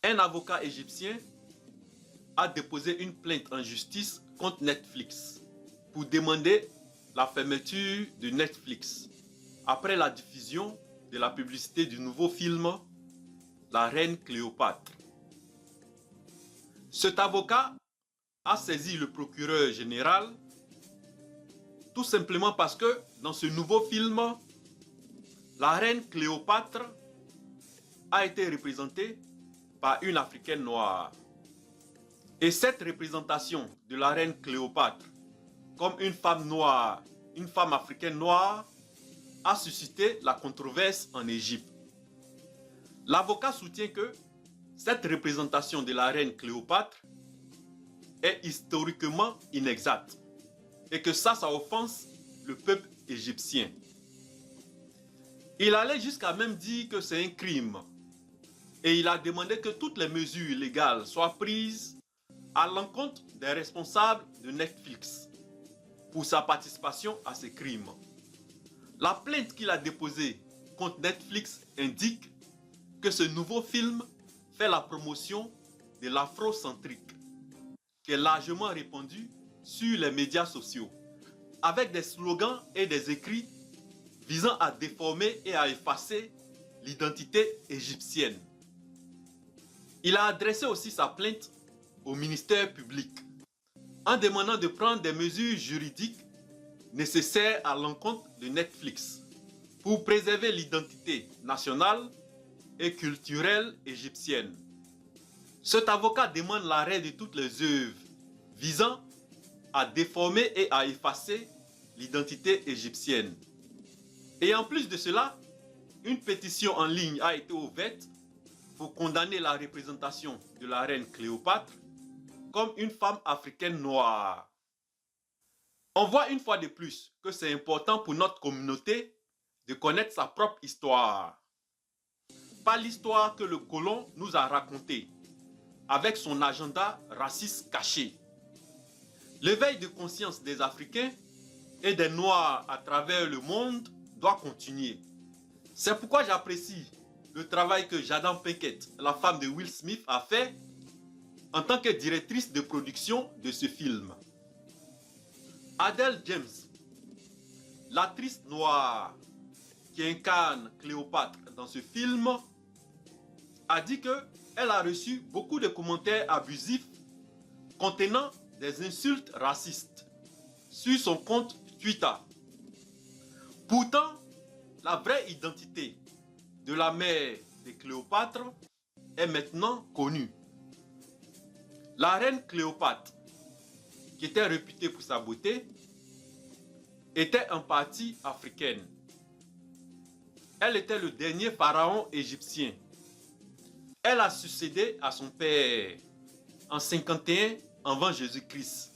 un avocat égyptien a déposé une plainte en justice contre Netflix pour demander la fermeture de Netflix après la diffusion de la publicité du nouveau film La Reine Cléopâtre. Cet avocat a saisi le procureur général tout simplement parce que dans ce nouveau film, la Reine Cléopâtre a été représentée par une Africaine noire. Et cette représentation de la Reine Cléopâtre comme une femme noire, une femme africaine noire, a suscité la controverse en Égypte. L'avocat soutient que cette représentation de la Reine Cléopâtre est historiquement inexacte et que ça offense le peuple égyptien. Il allait jusqu'à même dire que c'est un crime et il a demandé que toutes les mesures légales soient prises à l'encontre des responsables de Netflix pour sa participation à ces crimes. La plainte qu'il a déposée contre Netflix indique que ce nouveau film fait la promotion de l'afrocentrique, qui est largement répandu sur les médias sociaux, avec des slogans et des écrits visant à déformer et à effacer l'identité égyptienne. Il a adressé aussi sa plainte au ministère public en demandant de prendre des mesures juridiques nécessaires à l'encontre de Netflix pour préserver l'identité nationale et culturelle égyptienne. Cet avocat demande l'arrêt de toutes les œuvres visant à déformer et à effacer l'identité égyptienne. Et en plus de cela, une pétition en ligne a été ouverte pour condamner la représentation de la reine Cléopâtre comme une femme africaine noire. On voit une fois de plus que c'est important pour notre communauté de connaître sa propre histoire. Pas l'histoire que le colon nous a racontée, avec son agenda raciste caché. L'éveil de conscience des Africains et des Noirs à travers le monde doit continuer. C'est pourquoi j'apprécie le travail que Jada Pinkett, la femme de Will Smith, a fait en tant que directrice de production de ce film. Adele James, l'actrice noire qui incarne Cléopâtre dans ce film, a dit qu'elle a reçu beaucoup de commentaires abusifs contenant des insultes racistes sur son compte Twitter. Pourtant, la vraie identité de la mère de Cléopâtre est maintenant connue. La reine Cléopâtre, qui était réputée pour sa beauté, était en partie africaine. Elle était le dernier pharaon égyptien. Elle a succédé à son père en 51 avant Jésus-Christ.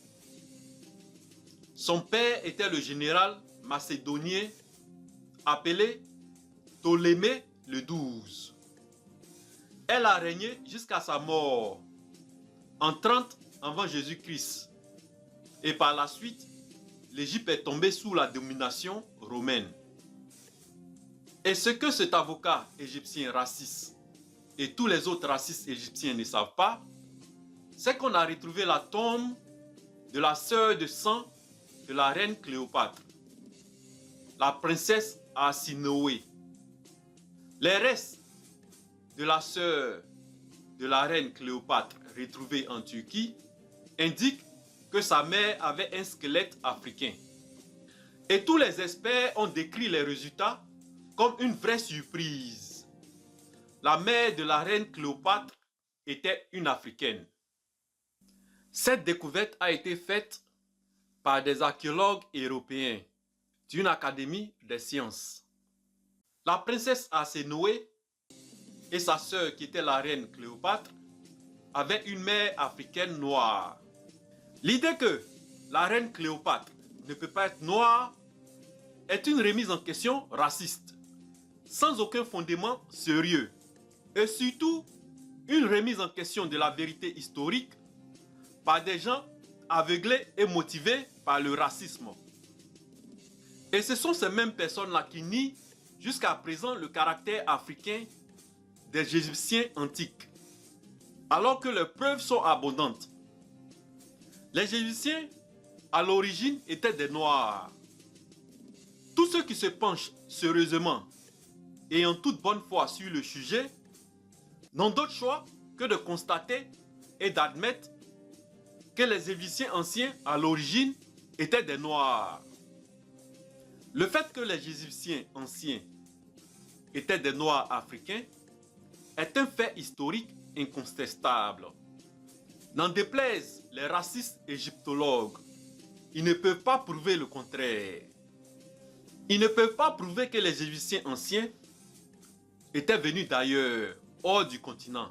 Son père était le général macédonien appelé Ptolémée le 12. Elle a régné jusqu'à sa mort en 30 avant Jésus-Christ. Et par la suite, l'Égypte est tombée sous la domination romaine. Et ce que cet avocat égyptien raciste et tous les autres racistes égyptiens ne savent pas, c'est qu'on a retrouvé la tombe de la sœur de sang de la reine Cléopâtre, la princesse Arsinoé. Les restes de la sœur de la reine Cléopâtre retrouvés en Turquie indiquent que sa mère avait un squelette africain. Et tous les experts ont décrit les résultats comme une vraie surprise. La mère de la reine Cléopâtre était une africaine. Cette découverte a été faite par des archéologues européens d'une académie des sciences. La princesse Arsinoé et sa sœur qui était la reine Cléopâtre avaient une mère africaine noire. L'idée que la reine Cléopâtre ne peut pas être noire est une remise en question raciste, sans aucun fondement sérieux, et surtout une remise en question de la vérité historique par des gens aveuglés et motivés par le racisme. Et ce sont ces mêmes personnes-là qui nient jusqu'à présent le caractère africain des Égyptiens antiques. alors que les preuves sont abondantes. Les Égyptiens, à l'origine, étaient des Noirs. Tous ceux qui se penchent sérieusement et en toute bonne foi sur le sujet n'ont d'autre choix que de constater et d'admettre que les Égyptiens anciens, à l'origine, étaient des Noirs. Le fait que les Égyptiens anciens étaient des Noirs africains est un fait historique incontestable. N'en déplaise les racistes égyptologues, ils ne peuvent pas prouver le contraire. Ils ne peuvent pas prouver que les Égyptiens anciens étaient venus d'ailleurs, hors du continent.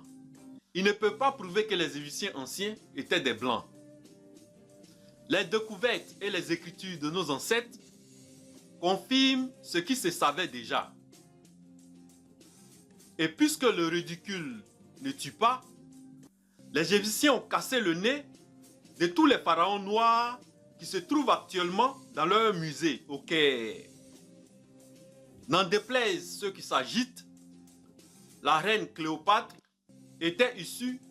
Ils ne peuvent pas prouver que les Égyptiens anciens étaient des Blancs. Les découvertes et les écritures de nos ancêtres confirment ce qui se savait déjà. Et puisque le ridicule ne tue pas, les Égyptiens ont cassé le nez de tous les pharaons noirs qui se trouvent actuellement dans leur musée au Caire. N'en déplaise ceux qui s'agitent, la reine Cléopâtre était issue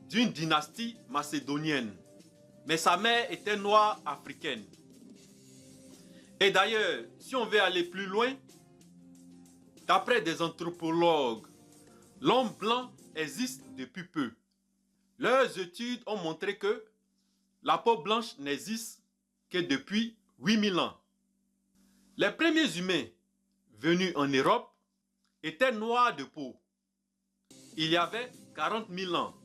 d'une dynastie macédonienne, mais sa mère était noire africaine. Et d'ailleurs, si on veut aller plus loin, d'après des anthropologues, l'homme blanc existe depuis peu. Leurs études ont montré que la peau blanche n'existe que depuis 8000 ans. Les premiers humains venus en Europe étaient noirs de peau. Il y avait 40 000 ans.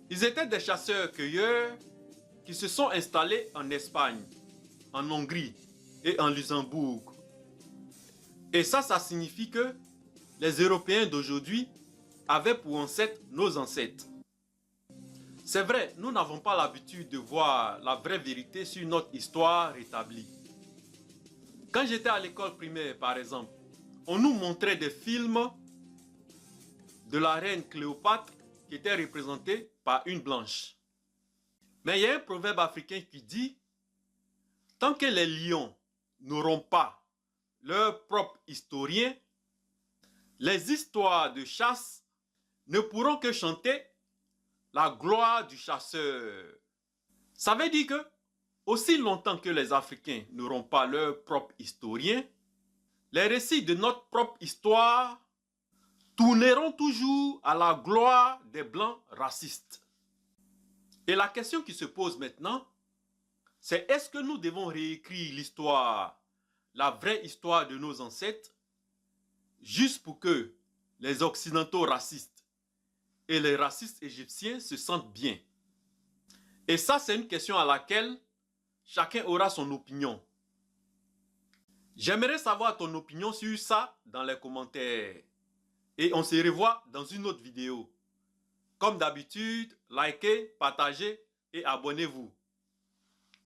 Ils étaient des chasseurs-cueilleurs qui se sont installés en Espagne, en Hongrie et en Luxembourg. Et ça signifie que les Européens d'aujourd'hui avaient pour ancêtres nos ancêtres. C'est vrai, nous n'avons pas l'habitude de voir la vraie vérité sur notre histoire établie. Quand j'étais à l'école primaire, par exemple, on nous montrait des films de la reine Cléopâtre qui était représentée par une blanche. Mais il y a un proverbe africain qui dit « Tant que les lions n'auront pas leur propre historien, les histoires de chasse ne pourront que chanter la gloire du chasseur. » Ça veut dire que, aussi longtemps que les Africains n'auront pas leur propre historien, les récits de notre propre histoire tourneront toujours à la gloire des Blancs racistes. Et la question qui se pose maintenant, c'est est-ce que nous devons réécrire l'histoire, la vraie histoire de nos ancêtres, juste pour que les Occidentaux racistes et les racistes égyptiens se sentent bien? Et ça, c'est une question à laquelle chacun aura son opinion. J'aimerais savoir ton opinion sur ça dans les commentaires. Et on se revoit dans une autre vidéo. Comme d'habitude, likez, partagez et abonnez-vous.